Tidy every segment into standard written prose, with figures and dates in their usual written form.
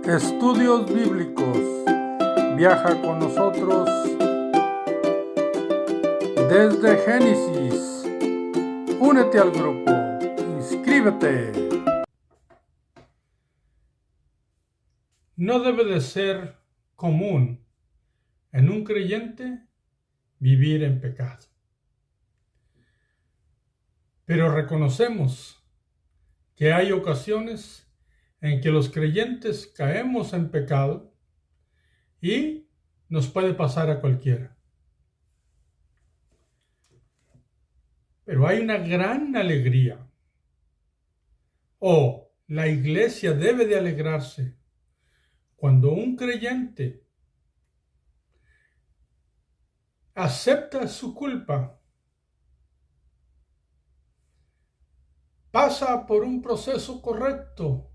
Estudios Bíblicos. Viaja con nosotros desde Génesis. Únete al grupo. Inscríbete. No debe de ser común en un creyente vivir en pecado. Pero reconocemos que hay ocasiones en que los creyentes caemos en pecado y nos puede pasar a cualquiera. Pero hay una gran alegría, la iglesia debe de alegrarse cuando un creyente acepta su culpa, pasa por un proceso correcto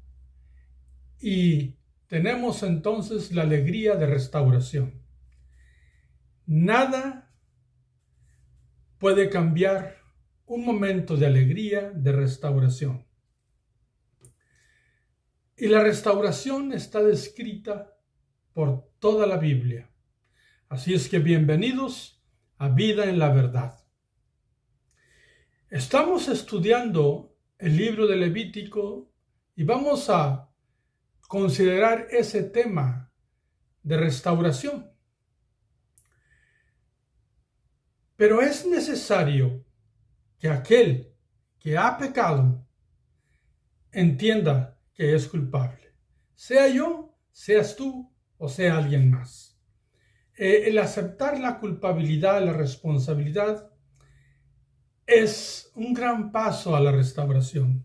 y tenemos entonces la alegría de restauración. Nada puede cambiar un momento de alegría, de restauración. Y la restauración está descrita por toda la Biblia. Así es que bienvenidos a Vida en la Verdad. Estamos estudiando el libro de Levítico y vamos a considerar ese tema de restauración. Pero es necesario que aquel que ha pecado entienda que es culpable. Sea yo, seas tú o sea alguien más. El aceptar la culpabilidad, la responsabilidad, es un gran paso a la restauración.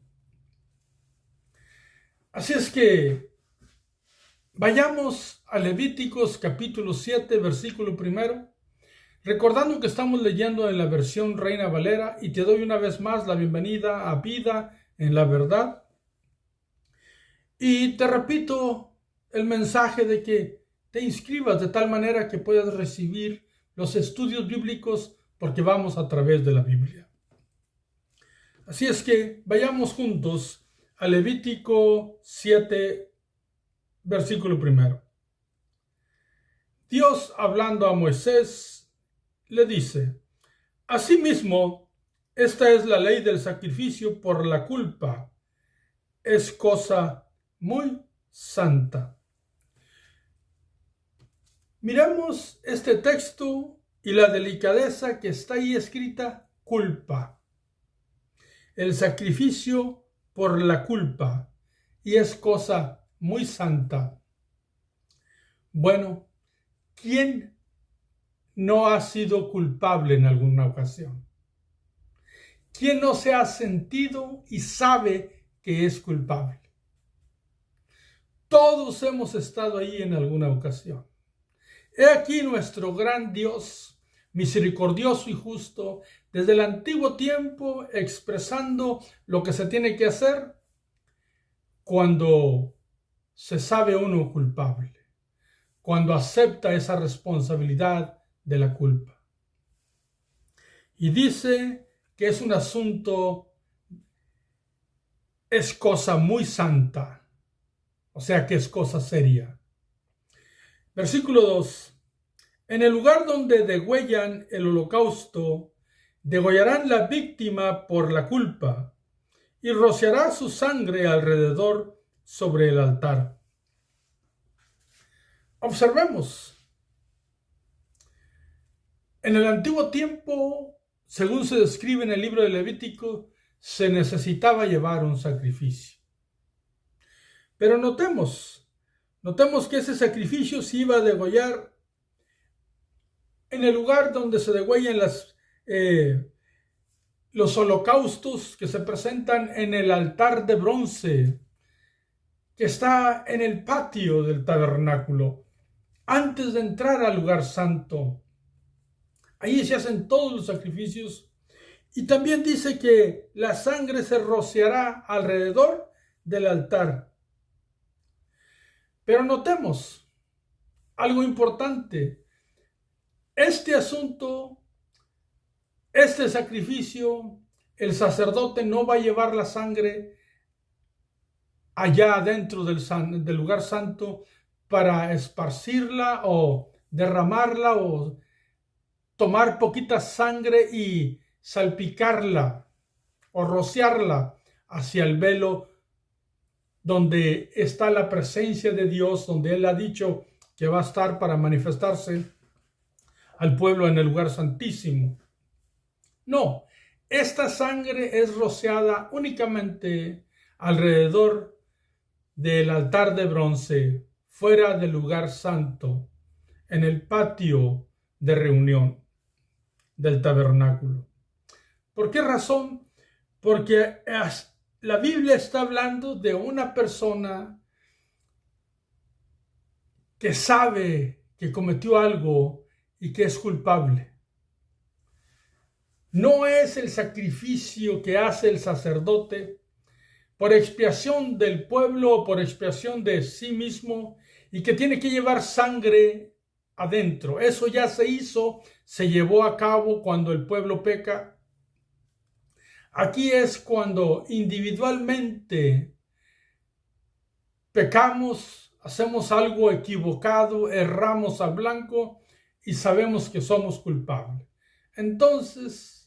Así es que vayamos a Levíticos capítulo 7, versículo 1, recordando que estamos leyendo en la versión Reina Valera, y te doy una vez más la bienvenida a Vida en la Verdad. Y te repito el mensaje de que te inscribas de tal manera que puedas recibir los estudios bíblicos, porque vamos a través de la Biblia. Así es que vayamos juntos a Levítico 7, versículo 1. Dios, hablando a Moisés, le dice: asimismo, esta es la ley del sacrificio por la culpa. Es cosa muy santa. Miramos este texto y la delicadeza que está ahí escrita: culpa. El sacrificio por la culpa, y es cosa muy santa. Bueno, ¿quién no ha sido culpable en alguna ocasión? ¿Quién no se ha sentido y sabe que es culpable? Todos hemos estado ahí en alguna ocasión. He aquí nuestro gran Dios, misericordioso y justo, desde el antiguo tiempo expresando lo que se tiene que hacer cuando se sabe uno culpable, cuando acepta esa responsabilidad de la culpa. Y dice que es un asunto, es cosa muy santa, o sea que es cosa seria. Versículo 2. En el lugar donde degüellan el holocausto, degollarán la víctima por la culpa y rociará su sangre alrededor sobre el altar. Observemos. En el antiguo tiempo, según se describe en el libro de Levítico, se necesitaba llevar un sacrificio. Pero notemos que ese sacrificio se iba a degollar en el lugar donde se degüellan los holocaustos, que se presentan en el altar de bronce que está en el patio del tabernáculo, antes de entrar al lugar santo. Ahí se hacen todos los sacrificios, y también dice que la sangre se rociará alrededor del altar. Pero notemos algo importante. Este asunto, este sacrificio, el sacerdote no va a llevar la sangre allá dentro del lugar santo para esparcirla o derramarla o tomar poquita sangre y salpicarla o rociarla hacia el velo donde está la presencia de Dios, donde Él ha dicho que va a estar para manifestarse al pueblo en el lugar santísimo. No, esta sangre es rociada únicamente alrededor del altar de bronce, fuera del lugar santo, en el patio de reunión del tabernáculo. ¿Por qué razón? Porque la Biblia está hablando de una persona que sabe que cometió algo y que es culpable. No es el sacrificio que hace el sacerdote por expiación del pueblo o por expiación de sí mismo y que tiene que llevar sangre adentro. Eso ya se hizo, se llevó a cabo cuando el pueblo peca. Aquí es cuando individualmente pecamos, hacemos algo equivocado, erramos al blanco y sabemos que somos culpables. Entonces,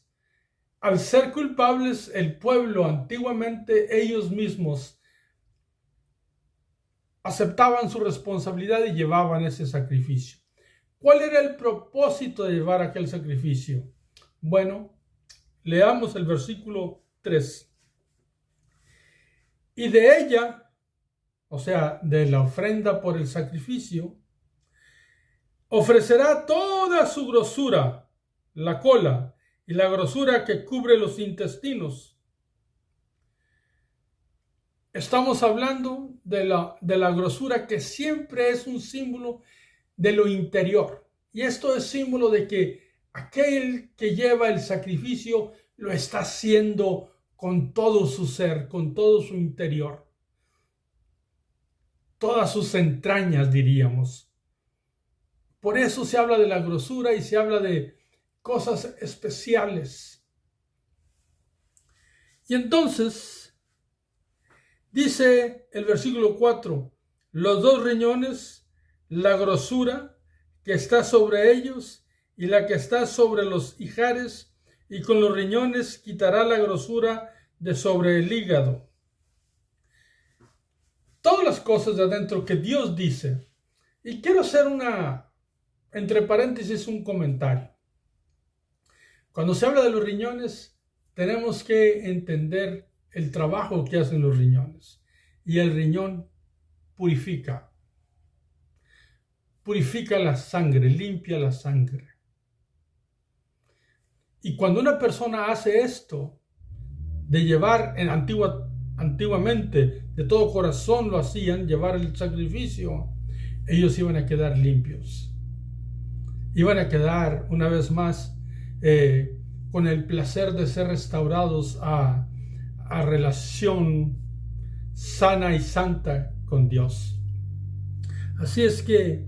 al ser culpables, el pueblo antiguamente ellos mismos aceptaban su responsabilidad y llevaban ese sacrificio. ¿Cuál era el propósito de llevar aquel sacrificio? Bueno, leamos el versículo 3. Y de ella, o sea, de la ofrenda por el sacrificio, ofrecerá toda su grosura, la cola y la grosura que cubre los intestinos. Estamos hablando de la grosura que siempre es un símbolo de lo interior. Y esto es símbolo de que aquel que lleva el sacrificio lo está haciendo con todo su ser, con todo su interior. Todas sus entrañas, diríamos. Por eso se habla de la grosura y se habla de cosas especiales. Y entonces, dice el versículo 4, los 2 riñones, la grosura que está sobre ellos y la que está sobre los ijares, y con los riñones quitará la grosura de sobre el hígado. Todas las cosas de adentro que Dios dice. Y quiero hacer entre paréntesis, un comentario. Cuando se habla de los riñones, tenemos que entender el trabajo que hacen los riñones. Y el riñón purifica la sangre, limpia la sangre. Y cuando una persona hace esto, de llevar, antiguamente, de todo corazón lo hacían, llevar el sacrificio, ellos iban a quedar limpios. Iban a quedar, una vez más, con el placer de ser restaurados a relación sana y santa con Dios. Así es que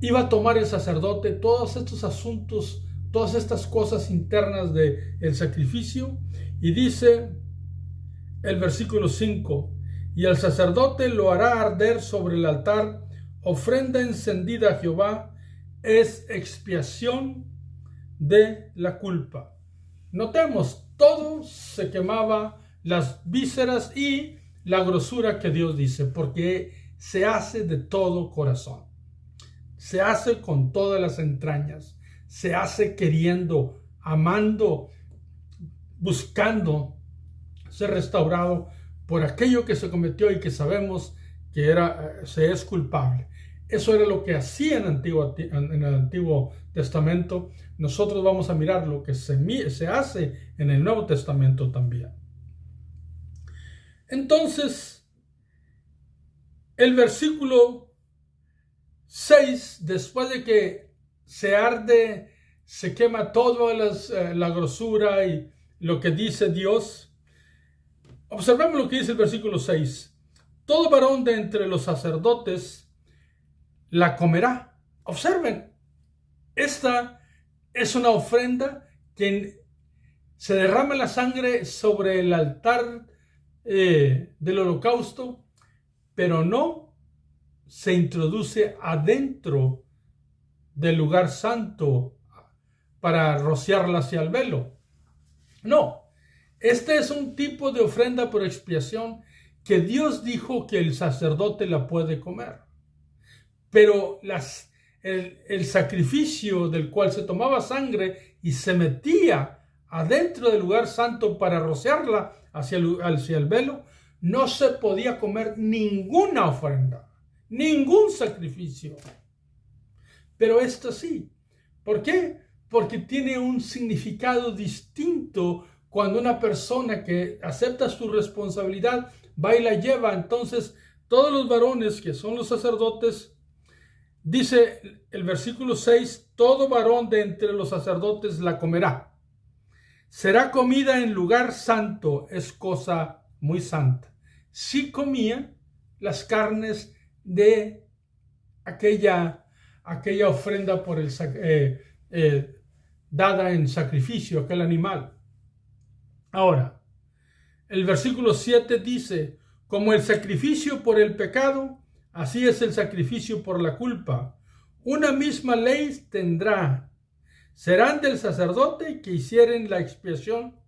iba a tomar el sacerdote todos estos asuntos, todas estas cosas internas del sacrificio, y dice el versículo 5, y el sacerdote lo hará arder sobre el altar, ofrenda encendida a Jehová, es expiación de la culpa. Notemos, todo se quemaba, las vísceras y la grosura que Dios dice, porque se hace de todo corazón. Se hace con todas las entrañas. Se hace queriendo, amando, buscando ser restaurado por aquello que se cometió y que sabemos que se es culpable. Eso era lo que hacía en el Antiguo Testamento. Nosotros vamos a mirar lo que se hace en el Nuevo Testamento también. Entonces, el versículo 6, después de que se arde, se quema toda la grosura y lo que dice Dios, observemos lo que dice el versículo 6. Todo varón de entre los sacerdotes la comerá. Observen, esta es una ofrenda que se derrama la sangre sobre el altar del holocausto, pero no se introduce adentro del lugar santo para rociarla hacia el velo. No, este es un tipo de ofrenda por expiación que Dios dijo que el sacerdote la puede comer. Pero el sacrificio del cual se tomaba sangre y se metía adentro del lugar santo para rociarla hacia el velo, no se podía comer ninguna ofrenda, ningún sacrificio. Pero esto sí. ¿Por qué? Porque tiene un significado distinto cuando una persona que acepta su responsabilidad va y la lleva. Entonces, todos los varones que son los sacerdotes, dice el versículo 6, todo varón de entre los sacerdotes la comerá. Será comida en lugar santo, es cosa muy santa. Sí comían las carnes de aquella ofrenda por dada en sacrificio, aquel animal. Ahora, el versículo 7 dice, como el sacrificio por el pecado, así es el sacrificio por la culpa. Una misma ley tendrá. Serán del sacerdote que hicieren la expiación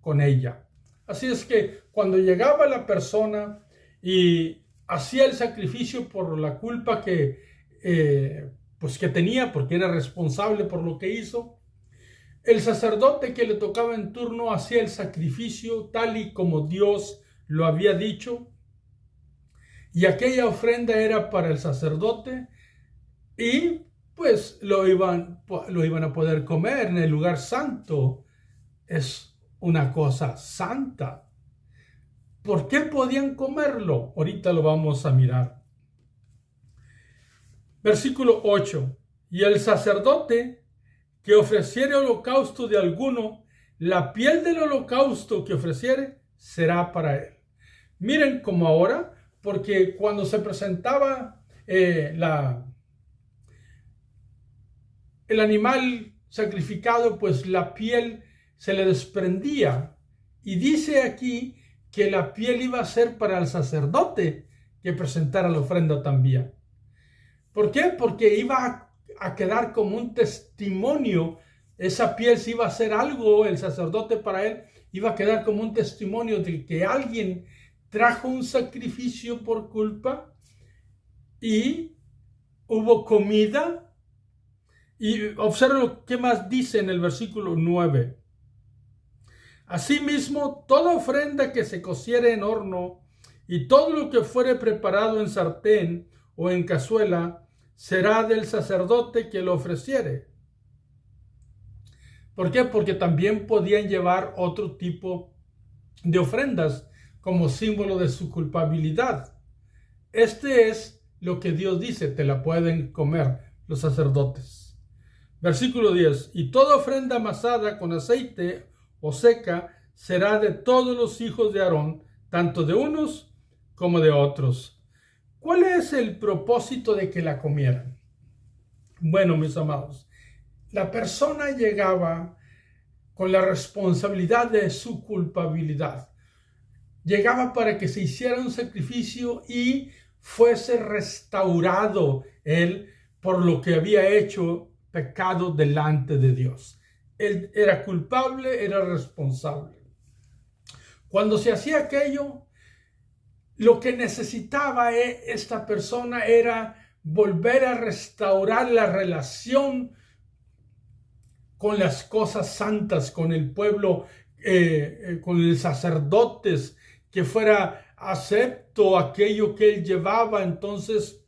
con ella. Así es que cuando llegaba la persona y hacía el sacrificio por la culpa que tenía, porque era responsable por lo que hizo, el sacerdote que le tocaba en turno hacía el sacrificio tal y como Dios lo había dicho, y aquella ofrenda era para el sacerdote y pues lo iban a poder comer en el lugar santo. Es una cosa santa. ¿Por qué podían comerlo? Ahorita lo vamos a mirar. Versículo 8. Y el sacerdote que ofreciere holocausto de alguno, la piel del holocausto que ofreciere será para él. Miren como ahora, porque cuando se presentaba el animal sacrificado, pues la piel se le desprendía. Y dice aquí que la piel iba a ser para el sacerdote que presentara la ofrenda también. ¿Por qué? Porque iba a quedar como un testimonio. Esa piel, si iba a hacer algo el sacerdote para él, iba a quedar como un testimonio de que alguien trajo un sacrificio por culpa y hubo comida. Y observen lo que más dice en el versículo 9. Asimismo, toda ofrenda que se cociere en horno y todo lo que fuere preparado en sartén o en cazuela será del sacerdote que lo ofreciere. ¿Por qué? Porque también podían llevar otro tipo de ofrendas como símbolo de su culpabilidad. Este es lo que Dios dice, te la pueden comer los sacerdotes. Versículo 10. Y toda ofrenda amasada con aceite o seca será de todos los hijos de Aarón, tanto de unos como de otros. ¿Cuál es el propósito de que la comieran? Bueno, mis amados, la persona llegaba con la responsabilidad de su culpabilidad. Llegaba para que se hiciera un sacrificio y fuese restaurado él por lo que había hecho pecado delante de Dios. Él era culpable, era responsable. Cuando se hacía aquello, lo que necesitaba esta persona era volver a restaurar la relación con las cosas santas, con el pueblo, con los sacerdotes, que fuera acepto aquello que él llevaba. Entonces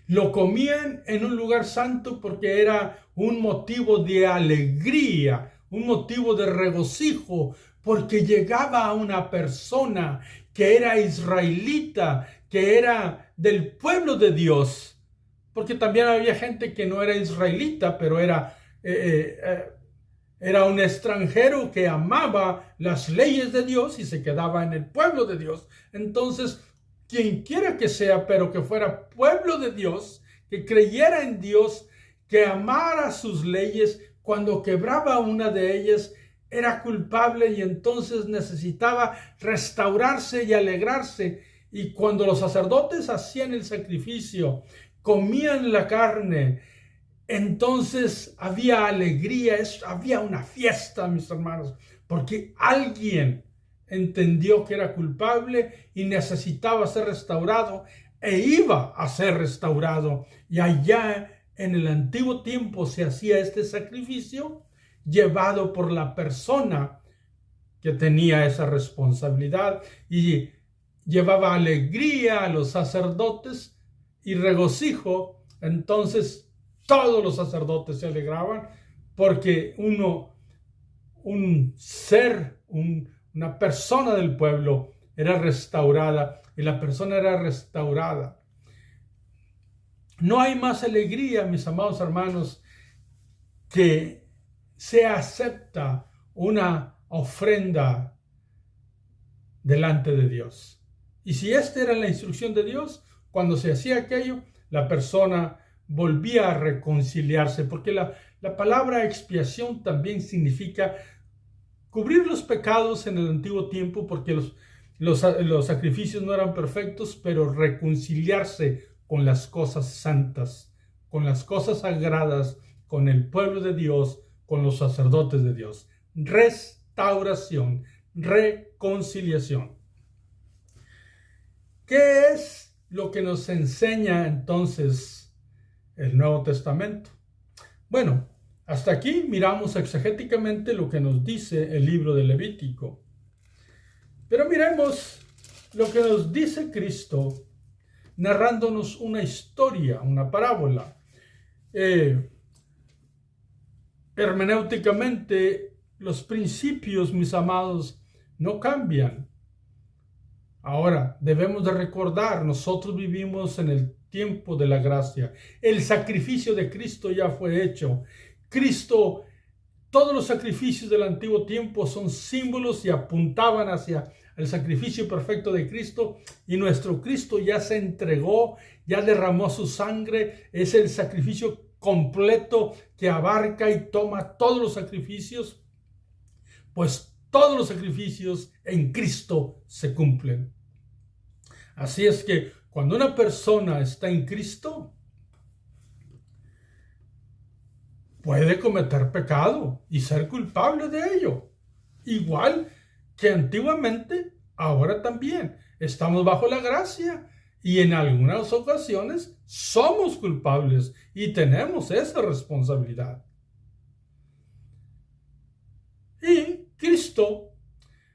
lo comían en un lugar santo porque era un motivo de alegría, un motivo de regocijo, porque llegaba a una persona que era israelita, que era del pueblo de Dios, porque también había gente que no era israelita, pero era un extranjero que amaba las leyes de Dios y se quedaba en el pueblo de Dios. Entonces, quien quiera que sea, pero que fuera pueblo de Dios, que creyera en Dios, que amara sus leyes, cuando quebraba una de ellas, era culpable y entonces necesitaba restaurarse y alegrarse. Y cuando los sacerdotes hacían el sacrificio, comían la carne, entonces había alegría, había una fiesta, mis hermanos, porque alguien entendió que era culpable y necesitaba ser restaurado e iba a ser restaurado. Y allá en el antiguo tiempo se hacía este sacrificio llevado por la persona que tenía esa responsabilidad y llevaba alegría a los sacerdotes y regocijo. Entonces todos los sacerdotes se alegraban porque una persona del pueblo era restaurada y la persona era restaurada. No hay más alegría, mis amados hermanos, que se acepta una ofrenda delante de Dios. Y si esta era la instrucción de Dios, cuando se hacía aquello, la persona volvía a reconciliarse, porque la palabra expiación también significa cubrir los pecados en el antiguo tiempo, porque los sacrificios no eran perfectos, pero reconciliarse con las cosas santas, con las cosas sagradas, con el pueblo de Dios, con los sacerdotes de Dios. Restauración, reconciliación. ¿Qué es lo que nos enseña entonces el Nuevo Testamento? Bueno, hasta aquí miramos exegéticamente lo que nos dice el libro de Levítico. Pero miremos lo que nos dice Cristo narrándonos una historia, una parábola. Hermenéuticamente, los principios, mis amados, no cambian. Ahora, debemos de recordar, nosotros vivimos en el tiempo de la gracia. El sacrificio de Cristo ya fue hecho. Cristo, todos los sacrificios del antiguo tiempo son símbolos y apuntaban hacia el sacrificio perfecto de Cristo, y nuestro Cristo ya se entregó, ya derramó su sangre. Es el sacrificio completo que abarca y toma todos los sacrificios, pues todos los sacrificios en Cristo se cumplen. Así es que cuando una persona está en Cristo, puede cometer pecado y ser culpable de ello. Igual que antiguamente, ahora también estamos bajo la gracia y en algunas ocasiones somos culpables y tenemos esa responsabilidad. Y Cristo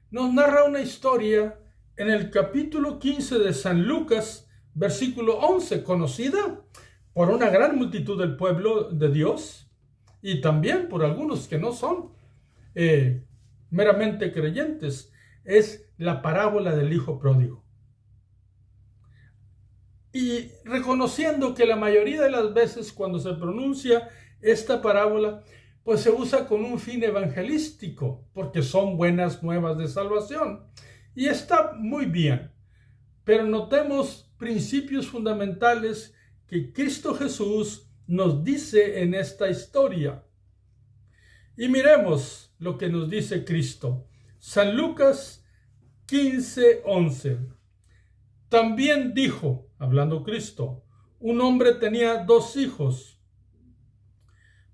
nos narra una historia en el capítulo 15 de San Lucas, versículo 11, conocida por una gran multitud del pueblo de Dios y también por algunos que no son meramente creyentes. Es la parábola del hijo pródigo. Y reconociendo que la mayoría de las veces cuando se pronuncia esta parábola, pues se usa con un fin evangelístico, porque son buenas nuevas de salvación. Y está muy bien, pero notemos principios fundamentales que Cristo Jesús nos dice en esta historia. Y miremos lo que nos dice Cristo. San Lucas 15:11. También dijo, hablando Cristo, un hombre tenía 2 hijos.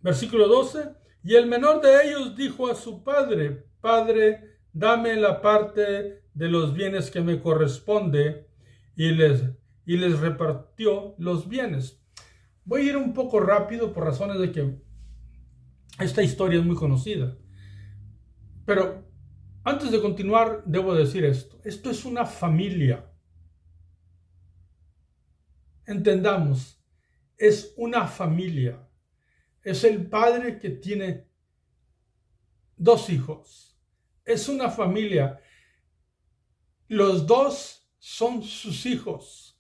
Versículo 12. Y el menor de ellos dijo a su padre: Padre, dame la parte de los bienes que me corresponde, y les repartió los bienes. Voy a ir un poco rápido por razones de que esta historia es muy conocida. Pero antes de continuar, debo decir esto. Esto es una familia. Entendamos, es una familia. Es el padre que tiene 2 hijos. Es una familia. Los 2 son sus hijos.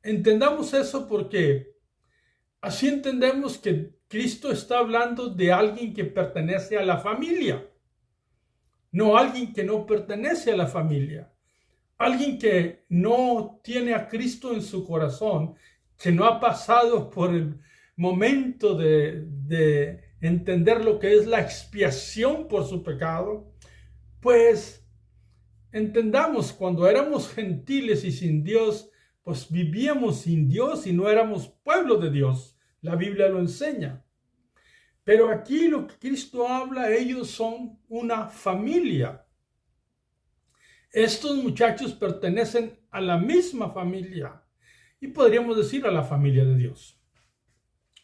Entendamos eso porque así entendemos que Cristo está hablando de alguien que pertenece a la familia, no alguien que no pertenece a la familia. Alguien que no tiene a Cristo en su corazón, que no ha pasado por el momento de entender lo que es la expiación por su pecado, pues entendamos, cuando éramos gentiles y sin Dios, pues vivíamos sin Dios y no éramos pueblo de Dios. La Biblia lo enseña. Pero aquí lo que Cristo habla, ellos son una familia. Estos muchachos pertenecen a la misma familia y podríamos decir a la familia de Dios.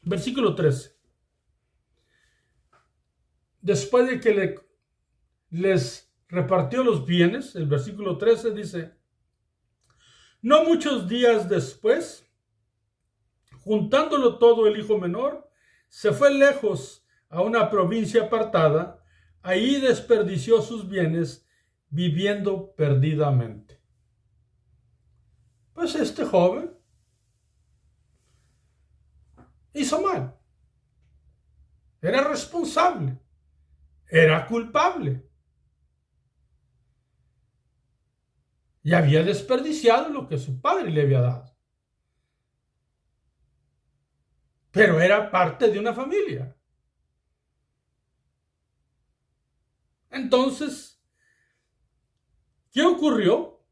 Versículo 13. Después de que les repartió los bienes, el versículo 13 dice: no muchos días después, juntándolo todo, el hijo menor se fue lejos a una provincia apartada. Ahí desperdició sus bienes viviendo perdidamente. Pues este joven hizo mal. Era responsable. Era culpable. Y había desperdiciado lo que su padre le había dado. Pero era parte de una familia. Entonces, ¿qué ocurrió?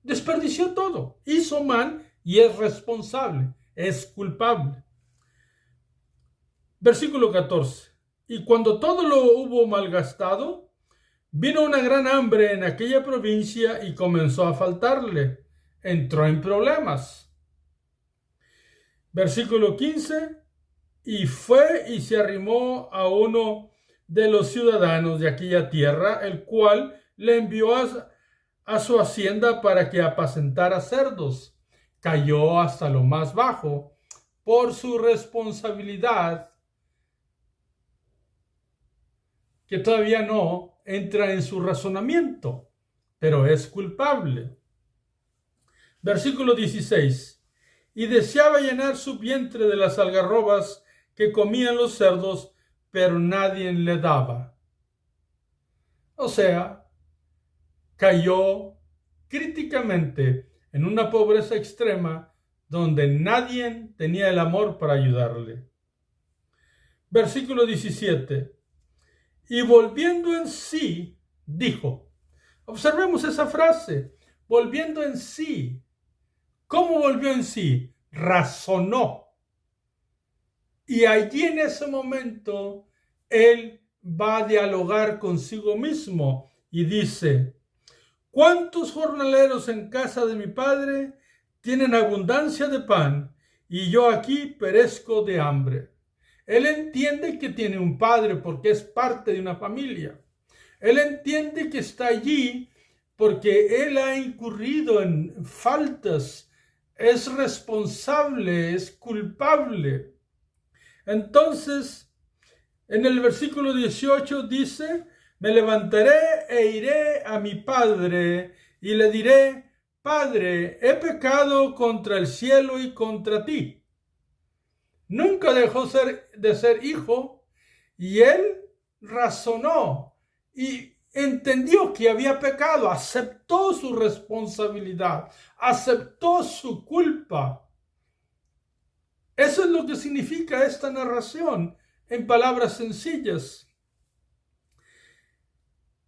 Desperdició todo. Hizo mal y es responsable. Es culpable. Versículo 14. Y cuando todo lo hubo malgastado, vino una gran hambre en aquella provincia y comenzó a faltarle. Entró en problemas. Versículo 15. Y fue y se arrimó a uno de los ciudadanos de aquella tierra, el cual le envió a su hacienda para que apacentara cerdos. Cayó hasta lo más bajo por su responsabilidad, que todavía no entra en su razonamiento, pero es culpable. Versículo 16. Y deseaba llenar su vientre de las algarrobas que comían los cerdos, pero nadie le daba. O sea, cayó críticamente en una pobreza extrema donde nadie tenía el amor para ayudarle. Versículo 17. Y volviendo en sí, dijo. Observemos esa frase, volviendo en sí. ¿Cómo volvió en sí? Razonó. Y allí en ese momento, él va a dialogar consigo mismo y dice: ¿cuántos jornaleros en casa de mi padre tienen abundancia de pan y yo aquí perezco de hambre? Él entiende que tiene un padre porque es parte de una familia. Él entiende que está allí porque él ha incurrido en faltas, es responsable, es culpable. Entonces, en el versículo 18 dice: me levantaré e iré a mi padre y le diré: Padre, he pecado contra el cielo y contra ti. Nunca dejó de ser hijo, y él razonó y entendió que había pecado, aceptó su responsabilidad, aceptó su culpa. Eso es lo que significa esta narración en palabras sencillas.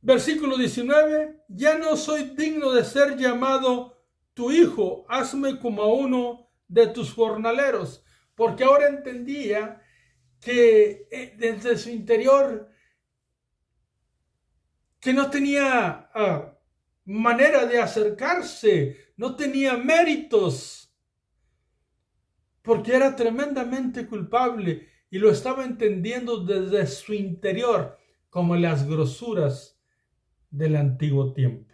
Versículo 19. Ya no soy digno de ser llamado tu hijo, hazme como a uno de tus jornaleros. Porque ahora entendía que desde su interior que no tenía manera de acercarse, no tenía méritos, porque era tremendamente culpable y lo estaba entendiendo desde su interior como las grosuras del antiguo tiempo.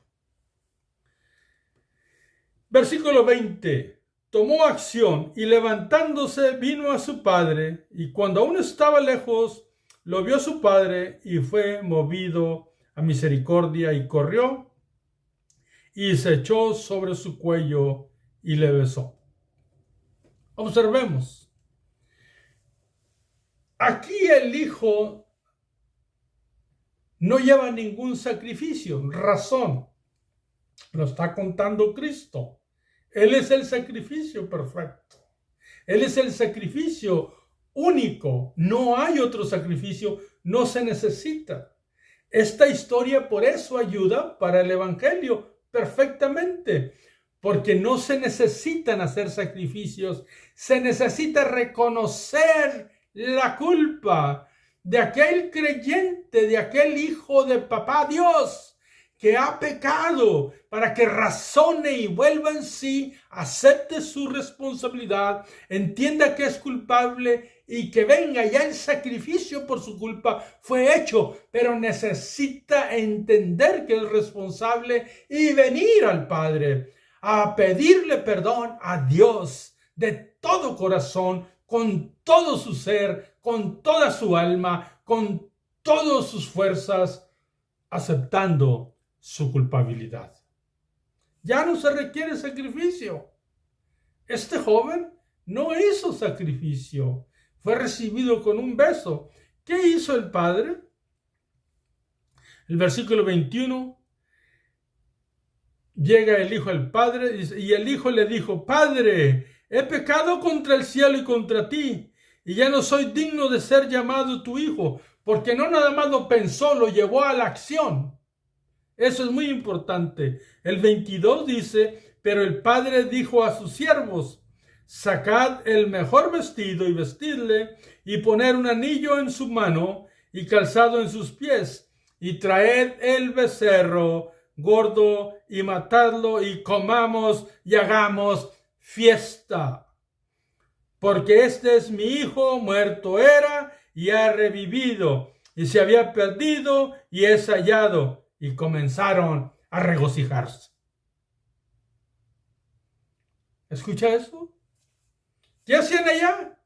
Versículo 20. Tomó acción y levantándose vino a su padre, y cuando aún estaba lejos, lo vio su padre y fue movido a misericordia y corrió y se echó sobre su cuello y le besó. Observemos. Aquí el hijo no lleva ningún sacrificio, razón. Lo está contando Cristo. Él es el sacrificio perfecto. Él es el sacrificio único, no hay otro sacrificio, no se necesita. Esta historia por eso ayuda para el Evangelio perfectamente, porque no se necesitan hacer sacrificios, se necesita reconocer la culpa de aquel creyente, de aquel hijo de papá Dios que ha pecado, para que razone y vuelva en sí, acepte su responsabilidad, entienda que es culpable y que venga. Ya el sacrificio por su culpa fue hecho, pero necesita entender que es responsable y venir al Padre a pedirle perdón a Dios de todo corazón, con todo su ser, con toda su alma, con todas sus fuerzas, aceptando su culpabilidad. Ya no se requiere sacrificio. Este joven no hizo sacrificio, fue recibido con un beso. ¿Qué hizo el padre? El versículo 21, llega el hijo al padre y el hijo le dijo: Padre, he pecado contra el cielo y contra ti, y ya no soy digno de ser llamado tu hijo, porque no nada más lo pensó, lo llevó a la acción. Eso es muy importante. El 22 dice: pero el padre dijo a sus siervos: sacad el mejor vestido y vestidle, y poner un anillo en su mano y calzado en sus pies, y traed el becerro gordo y matadlo, y comamos y hagamos fiesta. Porque este es mi hijo, muerto era y ha revivido, y se había perdido y es hallado. Y comenzaron a regocijarse. ¿Escucha eso? ¿Qué hacían allá?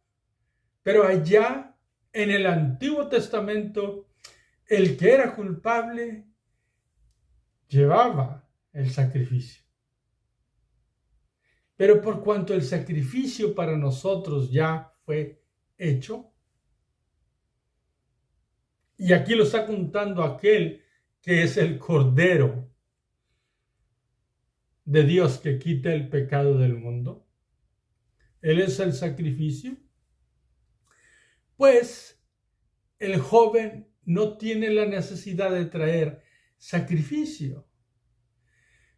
Pero allá, en el Antiguo Testamento, el que era culpable llevaba el sacrificio. Pero por cuanto el sacrificio para nosotros ya fue hecho, y aquí lo está contando aquel que es el Cordero de Dios que quita el pecado del mundo. Él es el sacrificio. Pues el joven no tiene la necesidad de traer sacrificio.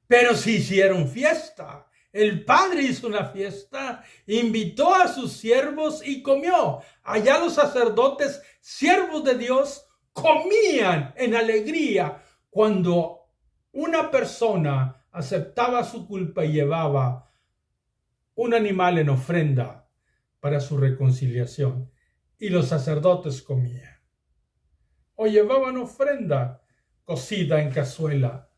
Pero sí hicieron fiesta. El padre hizo una fiesta, invitó a sus siervos y comió. Allá los sacerdotes, siervos de Dios, comían en alegría cuando una persona aceptaba su culpa y llevaba un animal en ofrenda para su reconciliación. Y los sacerdotes comían. O llevaban ofrenda cocida en cazuela.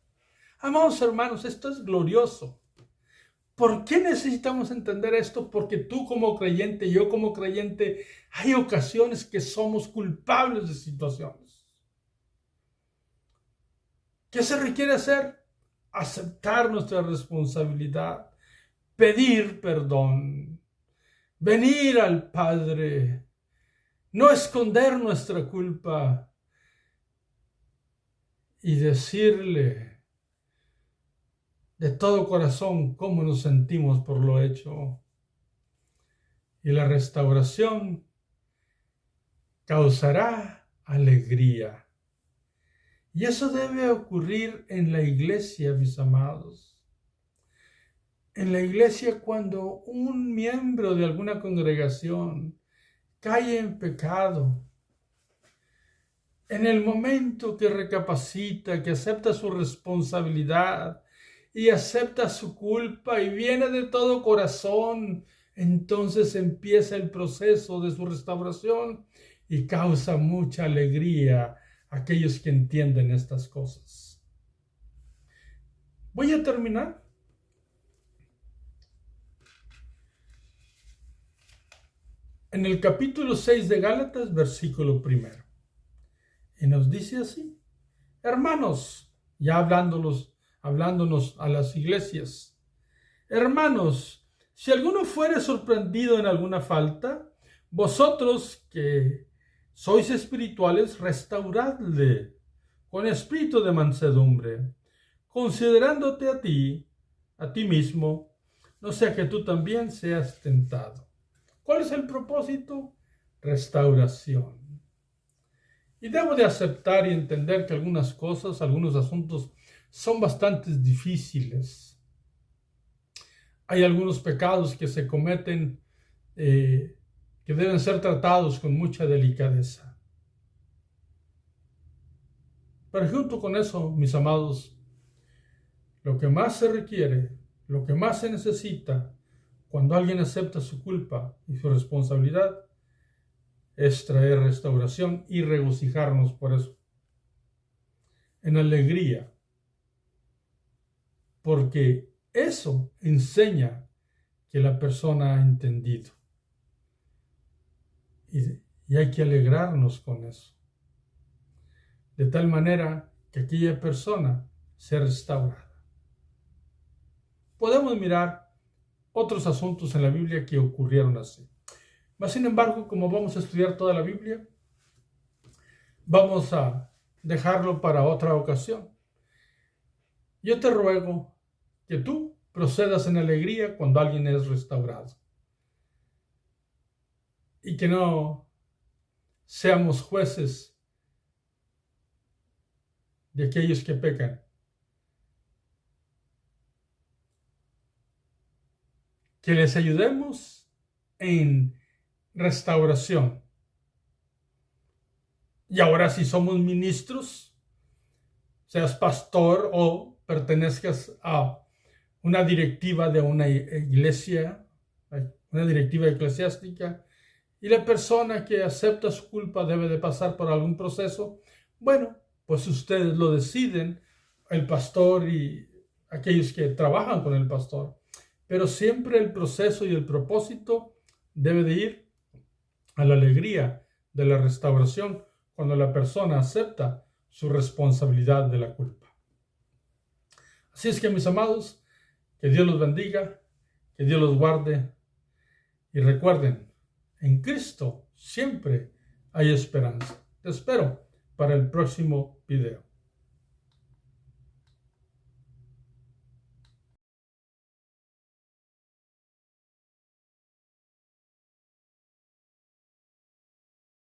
Amados hermanos, esto es glorioso. ¿Por qué necesitamos entender esto? Porque tú como creyente, yo como creyente, hay ocasiones que somos culpables de situaciones. ¿Qué se requiere hacer? Aceptar nuestra responsabilidad, pedir perdón, venir al Padre, no esconder nuestra culpa y decirle de todo corazón cómo nos sentimos por lo hecho. Y la restauración causará alegría. Y eso debe ocurrir en la iglesia, mis amados. En la iglesia, cuando un miembro de alguna congregación cae en pecado, en el momento que recapacita, que acepta su responsabilidad y acepta su culpa y viene de todo corazón, entonces empieza el proceso de su restauración y causa mucha alegría a aquellos que entienden estas cosas. Voy a terminar. En el capítulo 6 de Gálatas, versículo 1. Y nos dice así: hermanos, ya hablándonos a las iglesias, hermanos, si alguno fuere sorprendido en alguna falta, vosotros que sois espirituales, restauradle con espíritu de mansedumbre, considerándote a ti mismo, no sea que tú también seas tentado. ¿Cuál es el propósito? restauración. Y debo de aceptar y entender que algunas cosas, algunos asuntos son bastante difíciles. Hay algunos pecados que se cometen que deben ser tratados con mucha delicadeza. Pero junto con eso, mis amados, lo que más se requiere, lo que más se necesita cuando alguien acepta su culpa y su responsabilidad es traer restauración y regocijarnos por eso, en alegría, porque eso enseña que la persona ha entendido. Y hay que alegrarnos con eso, de tal manera que aquella persona sea restaurada. Podemos mirar otros asuntos en la Biblia que ocurrieron así. Mas, sin embargo, como vamos a estudiar toda la Biblia, vamos a dejarlo para otra ocasión. Yo te ruego que tú procedas en alegría cuando alguien es restaurado. Y que no seamos jueces de aquellos que pecan. Que les ayudemos en restauración. Y ahora, si somos ministros, seas pastor o pertenezcas a una directiva de una iglesia, una directiva eclesiástica, y la persona que acepta su culpa debe de pasar por algún proceso, bueno, pues ustedes lo deciden, el pastor y aquellos que trabajan con el pastor. Pero siempre el proceso y el propósito debe de ir a la alegría de la restauración cuando la persona acepta su responsabilidad de la culpa. Así es que, mis amados, que Dios los bendiga, que Dios los guarde y recuerden, en Cristo siempre hay esperanza. Te espero para el próximo video.